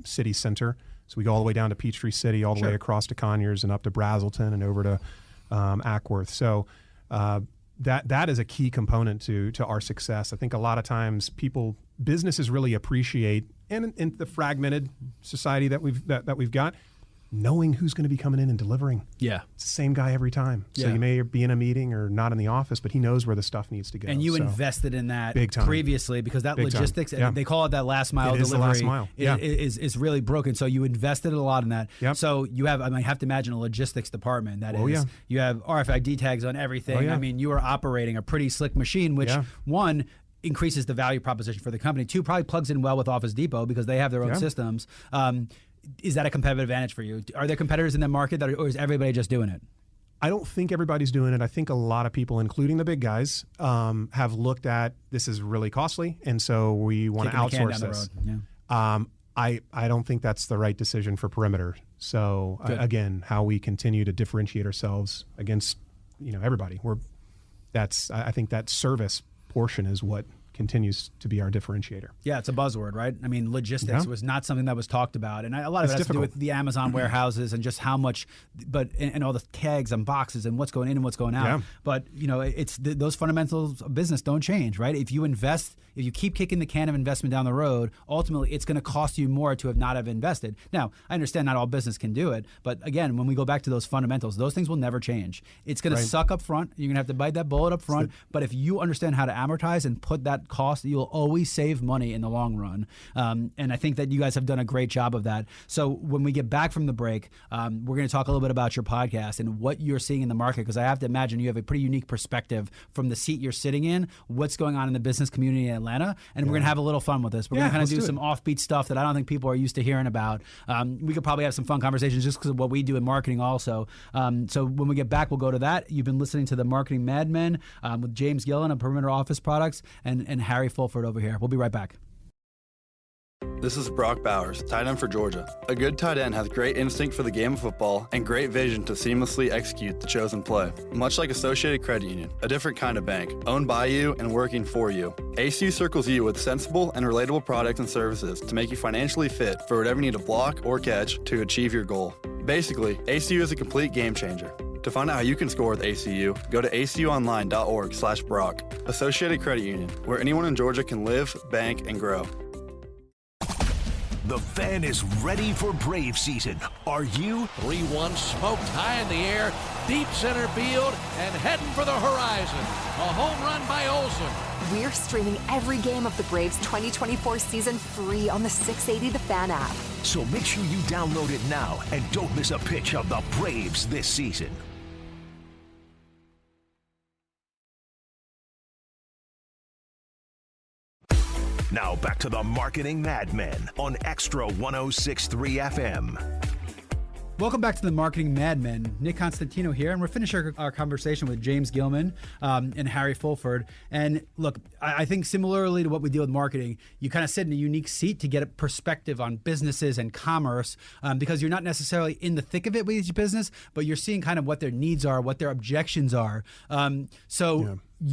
Speaker 4: city center. So we go all the way down to Peachtree City, all the way across to Conyers and up to Brazelton and over to Ackworth. So that is a key component to our success. I think a lot of times businesses really appreciate, and in the fragmented society that we've got, knowing who's going to be coming in and delivering.
Speaker 2: Yeah.
Speaker 4: It's the same guy every time. So you may be in a meeting or not in the office, but he knows where the stuff needs to go.
Speaker 2: And you invested in that
Speaker 4: big time.
Speaker 2: Previously, because that
Speaker 4: Big
Speaker 2: logistics,
Speaker 4: time. Yeah.
Speaker 2: they call it that last mile
Speaker 4: It is
Speaker 2: delivery.
Speaker 4: the last mile. Yeah.
Speaker 2: Is really broken. So you invested a lot in that.
Speaker 4: Yep.
Speaker 2: So you have, I have to imagine a logistics department that
Speaker 4: Oh,
Speaker 2: is,
Speaker 4: yeah.
Speaker 2: you have RFID tags on everything.
Speaker 4: Oh, yeah.
Speaker 2: I mean, you are operating a pretty slick machine, which one, increases the value proposition for the company. Two, probably plugs in well with Office Depot because they have their own systems. Is that a competitive advantage for you? Are there competitors in the market or is everybody just doing it?
Speaker 4: I don't think everybody's doing it. I think a lot of people, including the big guys, have looked at this is really costly, and so we want to outsource this. I don't think that's the right decision for Perimeter. So again, how we continue to differentiate ourselves against everybody. I think that service portion is what continues to be our differentiator.
Speaker 2: Yeah, it's a buzzword, right? I mean, logistics was not something that was talked about, and a lot of it has to do with the Amazon warehouses and just how much, and all the tags and boxes and what's going in and what's going out.
Speaker 4: Yeah.
Speaker 2: But it's those fundamentals of business don't change, right? If you invest, if you keep kicking the can of investment down the road, ultimately it's going to cost you more to not have invested. Now, I understand not all business can do it, but again, when we go back to those fundamentals, those things will never change. It's going to suck up front. You're going to have to bite that bullet up front. But if you understand how to amortize and put that cost, you'll always save money in the long run. And I think that you guys have done a great job of that. So when we get back from the break, we're going to talk a little bit about your podcast and what you're seeing in the market, because I have to imagine you have a pretty unique perspective from the seat you're sitting in, what's going on in the business community in Atlanta, and we're going to have a little fun with this. We're going to kind of do some offbeat stuff that I don't think people are used to hearing about. We could probably have some fun conversations just because of what we do in marketing also. So when we get back, we'll go to that. You've been listening to the Marketing Mad Men with James Gillen of Perimeter Office Products and Harry Fulford over here. We'll be right back.
Speaker 1: This is Brock Bowers, tight end for Georgia. A good tight end has great instinct for the game of football and great vision to seamlessly execute the chosen play. Much like Associated Credit Union, a different kind of bank, owned by you and working for you. ACU circles you with sensible and relatable products and services to make you financially fit for whatever you need to block or catch to achieve your goal. Basically, ACU is a complete game changer. To find out how you can score with ACU, go to acuonline.org/Brock. Associated Credit Union, where anyone in Georgia can live, bank, and grow.
Speaker 3: The Fan is ready for Brave season. Are you?
Speaker 7: 3-1 smoked high in the air, deep center field, and heading for the horizon. A home run by Olsen.
Speaker 8: We're streaming every game of the Braves 2024 season free on the 680 The Fan app.
Speaker 3: So make sure you download it now and don't miss a pitch of the Braves this season. Now back to the Marketing Mad Men on Extra 106.3 FM.
Speaker 2: Welcome back to the Marketing Mad Men. Nick Constantino here, and we're finishing our conversation with James Gilman and Harry Fulford. And look, I think similarly to what we do with marketing, you kind of sit in a unique seat to get a perspective on businesses and commerce because you're not necessarily in the thick of it with each business, but you're seeing kind of what their needs are, what their objections are.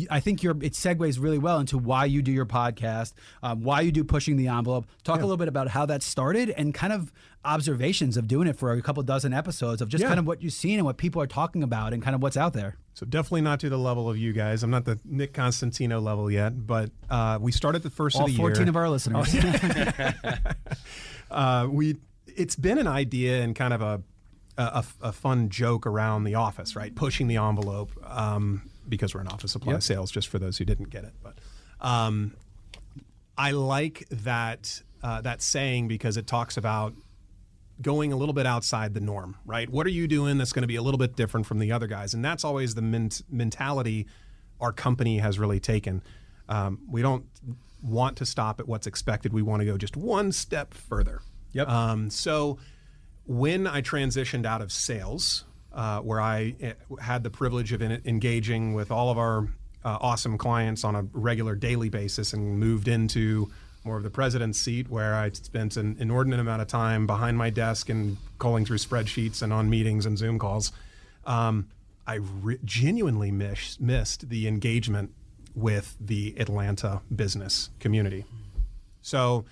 Speaker 2: I think it segues really well into why you do your podcast, why you do Pushing the Envelope. Talk a little bit about how that started and kind of observations of doing it for a couple dozen episodes of just kind of what you've seen and what people are talking about and kind of what's out there.
Speaker 4: So definitely not to the level of you guys. I'm not the Nick Constantino level yet, but we started the first of the year.
Speaker 2: All 14 of our listeners.
Speaker 4: It's been an idea and kind of a fun joke around the office, right? Pushing the envelope. Because we're in office supply sales, just for those who didn't get it. But I like that saying because it talks about going a little bit outside the norm, right? What are you doing that's going to be a little bit different from the other guys? And that's always the mentality our company has really taken. We don't want to stop at what's expected. We want to go just one step further.
Speaker 2: Yep.
Speaker 4: So when I transitioned out of sales, where I had the privilege of engaging with all of our awesome clients on a regular daily basis and moved into more of the president's seat, where I spent an inordinate amount of time behind my desk and calling through spreadsheets and on meetings and Zoom calls, I genuinely missed the engagement with the Atlanta business community. So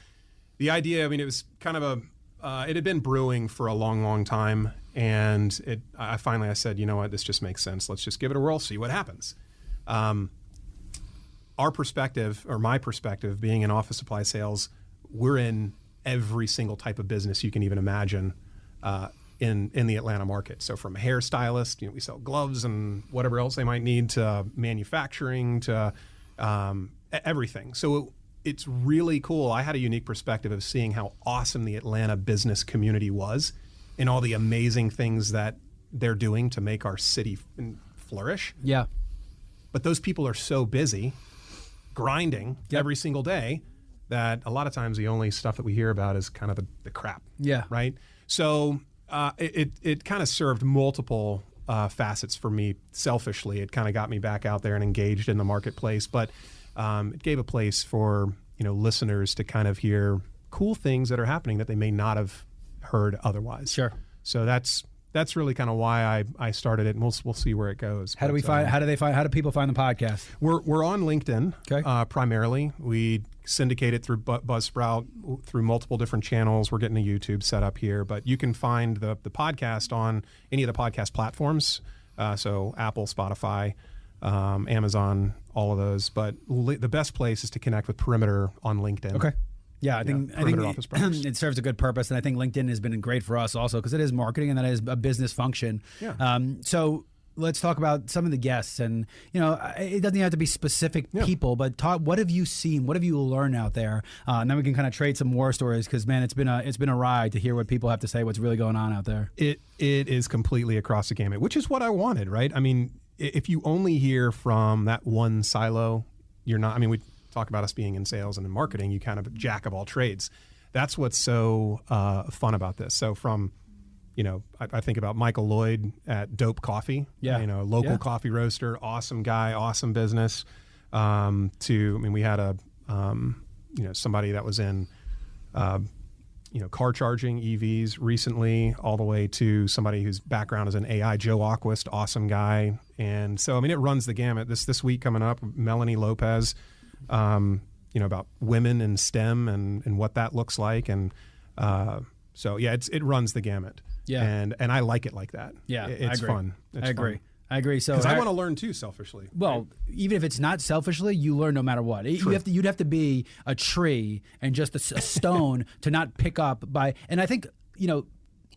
Speaker 4: the idea, I mean, it was kind of it had been brewing for a long, long time. And I finally said, you know what, this just makes sense. Let's just give it a whirl, see what happens. Our perspective, or my perspective, being in office supply sales, we're in every single type of business you can even imagine in the Atlanta market. So from a hairstylist, we sell gloves and whatever else they might need, to manufacturing, to everything. So it's really cool. I had a unique perspective of seeing how awesome the Atlanta business community was and all the amazing things that they're doing to make our city flourish.
Speaker 2: Yeah.
Speaker 4: But those people are so busy grinding every single day that a lot of times the only stuff that we hear about is kind of the crap.
Speaker 2: Yeah.
Speaker 4: Right? So it kind of served multiple facets for me selfishly. It kind of got me back out there and engaged in the marketplace, but it gave a place for listeners to kind of hear cool things that are happening that they may not have heard otherwise.
Speaker 2: Sure.
Speaker 4: So that's really kind of why I started it, and we'll see where it goes.
Speaker 2: How do people find the podcast?
Speaker 4: We're on LinkedIn,
Speaker 2: okay.
Speaker 4: Primarily. We syndicate it through Buzzsprout, through multiple different channels. We're getting a YouTube set up here, but you can find the podcast on any of the podcast platforms. So Apple, Spotify, Amazon, all of those. But the best place is to connect with Perimeter on LinkedIn.
Speaker 2: Okay. Yeah, I think it serves a good purpose, and I think LinkedIn has been great for us also because it is marketing and that is a business function.
Speaker 4: Yeah.
Speaker 2: So let's talk about some of the guests, and it doesn't have to be specific people, but what have you seen? What have you learned out there? And then we can kind of trade some war stories because man, it's been a ride to hear what people have to say, what's really going on out there.
Speaker 4: It is completely across the gamut, which is what I wanted, right? I mean, if you only hear from that one silo, you're not. I mean, we talk about us being in sales and in marketing, you kind of a jack of all trades. That's what's so fun about this. So from, I think about Michael Lloyd at Dope Coffee, local coffee roaster, awesome guy, awesome business. We had somebody that was in, car charging, EVs recently, all the way to somebody whose background is in AI, Joe Aquist, awesome guy. And so, it runs the gamut. This week coming up, Melanie Lopez, about women in STEM and what that looks like. And it runs the gamut. Yeah. And I like it like that.
Speaker 2: Yeah,
Speaker 4: it's fun. It's
Speaker 2: I agree. So
Speaker 4: because I want to learn too, selfishly.
Speaker 2: Well, even if it's not selfishly, you learn no matter what. You'd have to be a tree and just a stone to not pick up by. And I think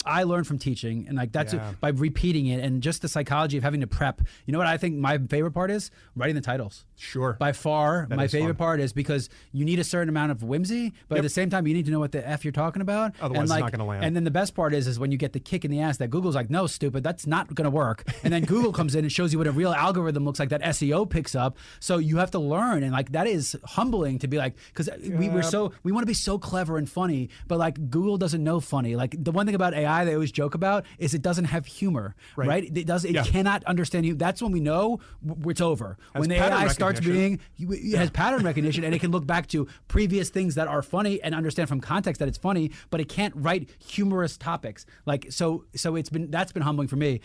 Speaker 2: I learned from teaching, and that's by repeating it, and just the psychology of having to prep. You know what I think my favorite part is? Writing the titles.
Speaker 4: Sure.
Speaker 2: By far, my favorite part is because you need a certain amount of whimsy, but at the same time, you need to know what the F you're talking about.
Speaker 4: Otherwise, it's not going to land.
Speaker 2: And then the best part is when you get the kick in the ass that Google's like, no, stupid, that's not going to work. And then Google comes in and shows you what a real algorithm looks like that SEO picks up. So you have to learn, and that is humbling to be because we want to be so clever and funny, but Google doesn't know funny. The one thing about AI they always joke about is it doesn't have humor, right? It cannot understand you. That's when we know it's over. When the AI starts being, it has pattern recognition, and it can look back to previous things that are funny and understand from context that it's funny, but it can't write humorous topics. So that's been humbling for me.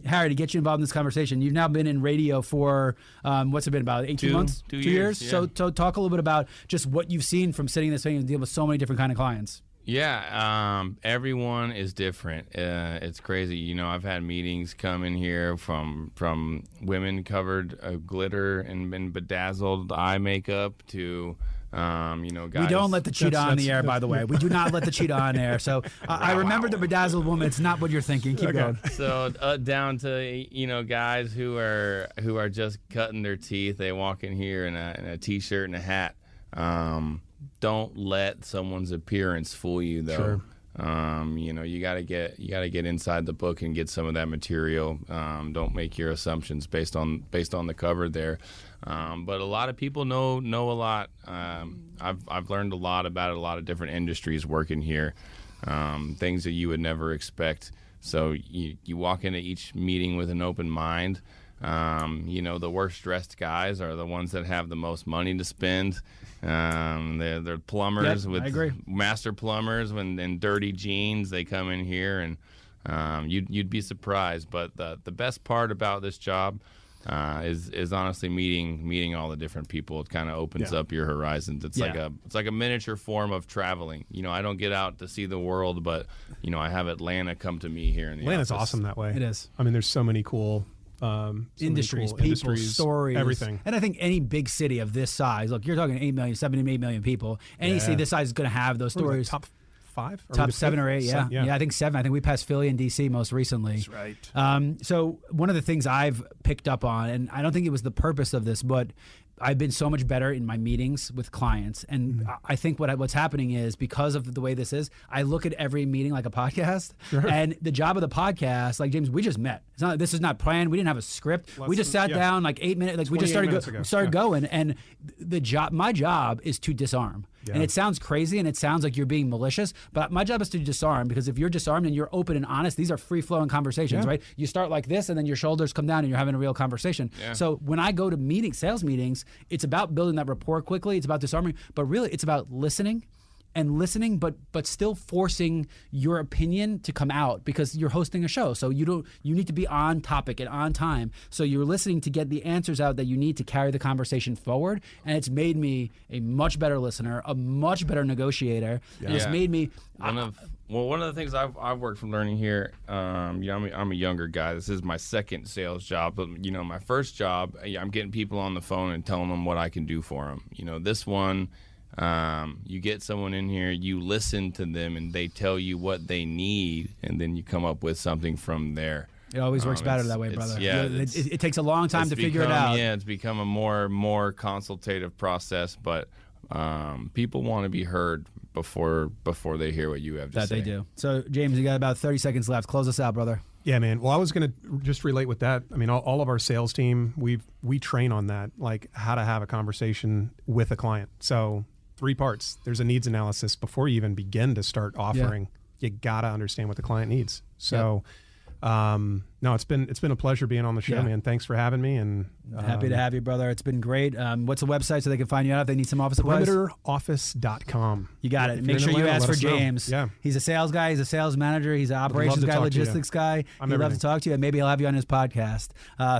Speaker 2: Harry, to get you involved in this conversation, you've now been in radio for what's it been, about 18 months?
Speaker 5: 2 years.
Speaker 2: Yeah. So talk a little bit about just what you've seen from sitting in this thing and dealing with so many different kind of clients.
Speaker 5: Yeah, everyone is different. It's crazy. I've had meetings come in here from women covered glitter and bedazzled eye makeup to guys.
Speaker 2: We don't let the cheetah on the air, by the way. We do not let the cheetah on air. So I remember the bedazzled woman. It's not what you're thinking. Keep going.
Speaker 5: So down to guys who are just cutting their teeth. They walk in here in a t-shirt and a hat. Don't let someone's appearance fool you, though.
Speaker 2: Sure.
Speaker 5: You gotta get inside the book and get some of that material. Don't make your assumptions based on the cover there. But a lot of people know a lot. I've learned a lot about a lot of different industries working here, things that you would never expect. So you walk into each meeting with an open mind. The worst dressed guys are the ones that have the most money to spend. They're plumbers with master plumbers in dirty jeans. They come in here and you'd be surprised. But the best part about this job is honestly meeting all the different people. It kind of opens up your horizons. It's like a miniature form of traveling. I don't get out to see the world, but I have Atlanta come to me here in the
Speaker 4: Atlanta's
Speaker 5: office.
Speaker 4: awesome that way.
Speaker 2: It is.
Speaker 4: I mean, there's so many cool
Speaker 2: industries, people, stories,
Speaker 4: everything.
Speaker 2: And I think any big city of this size, look, you're talking 8 million, 7 to 8 million people. Any city this size is going to have those stories.
Speaker 4: Top 5?
Speaker 2: Top 7 or 8, yeah. I think 7. I think we passed Philly and DC most recently.
Speaker 4: That's right.
Speaker 2: So one of the things I've picked up on, and I don't think it was the purpose of this, but I've been so much better in my meetings with clients. And I think what's happening is, because of the way this is, I look at every meeting like a podcast. Sure. And the job of the podcast, like, James, we just met. This is not planned. We didn't have a script. We just sat down like 8 minutes. Like, we just started going. And my job is to disarm. Yeah. And it sounds crazy and it sounds like you're being malicious, but my job is to disarm, because if you're disarmed and you're open and honest, these are free-flowing conversations, right? You start like this and then your shoulders come down and you're having a real conversation. Yeah. So when I go to sales meetings, it's about building that rapport quickly. It's about disarming, but really it's about listening, but still forcing your opinion to come out, because you're hosting a show. So you need to be on topic and on time. So you're listening to get the answers out that you need to carry the conversation forward. And it's made me a much better listener, a much better negotiator. Yeah. And it's made me
Speaker 5: one of the things I've worked from learning here. I'm a younger guy. This is my second sales job, but my first job, I'm getting people on the phone and telling them what I can do for them. This one. You get someone in here, you listen to them, and they tell you what they need, and then you come up with something from there.
Speaker 2: It always works better that way, brother. Yeah, it takes a long time to figure it out.
Speaker 5: Yeah, it's become a more consultative process, but people want to be heard before they hear what you have to say.
Speaker 2: That they do. So, James, you got about 30 seconds left. Close us out, brother.
Speaker 4: Yeah, man. Well, I was going to just relate with that. I mean, all of our sales team, we train on that, like how to have a conversation with a client. So 3 parts. There's a needs analysis before you even begin to start offering. You got to understand what the client needs. So, no, it's been a pleasure being on the show, man. Thanks for having me, and
Speaker 2: happy to have you, brother. It's been great. What's the website so they can find you out if they need some office supplies?
Speaker 4: PerimeterOffice.com.
Speaker 2: You got it. Make sure you ask for James.
Speaker 4: Yeah.
Speaker 2: He's a sales guy. He's a sales manager. He's an operations guy, logistics guy. He'd love to talk to you, and maybe he'll have you on his podcast.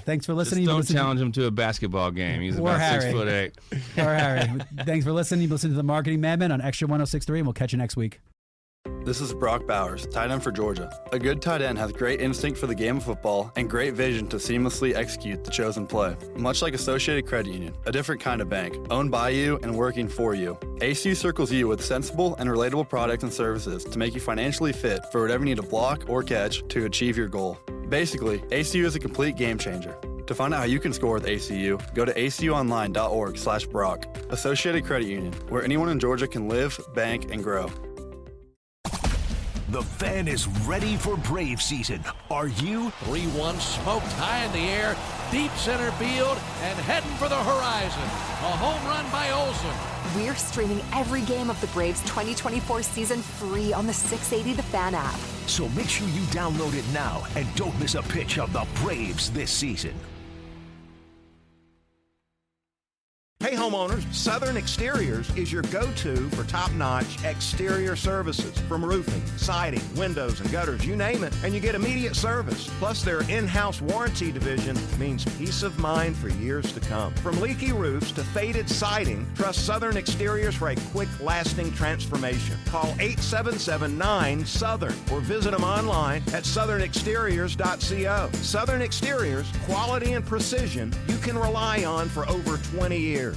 Speaker 2: Thanks for listening.
Speaker 5: Just don't challenge him to a basketball game. He's about 6'8".
Speaker 2: Or Harry. Thanks for listening. You've listened to the Marketing Madmen on Extra 106.3, and we'll catch you next week.
Speaker 1: This is Brock Bowers, tight end for Georgia. A good tight end has great instinct for the game of football and great vision to seamlessly execute the chosen play. Much like Associated Credit Union, a different kind of bank, owned by you and working for you. ACU circles you with sensible and relatable products and services to make you financially fit for whatever you need to block or catch to achieve your goal. Basically, ACU is a complete game changer. To find out how you can score with ACU, go to acuonline.org/Brock. Associated Credit Union, where anyone in Georgia can live, bank, and grow.
Speaker 3: The Fan is ready for Brave season. Are you?
Speaker 7: 3-1 smoked high in the air, deep center field, and heading for the horizon. A home run by Olsen.
Speaker 8: We're streaming every game of the Braves 2024 season free on the 680 The Fan app.
Speaker 3: So make sure you download it now and don't miss a pitch of the Braves this season.
Speaker 9: Hey homeowners, Southern Exteriors is your go-to for top-notch exterior services. From roofing, siding, windows, and gutters, you name it, and you get immediate service. Plus, their in-house warranty division means peace of mind for years to come. From leaky roofs to faded siding, trust Southern Exteriors for a quick, lasting transformation. Call 877-9-SOUTHERN or visit them online at southernexteriors.co. Southern Exteriors, quality and precision you can rely on for over 20 years.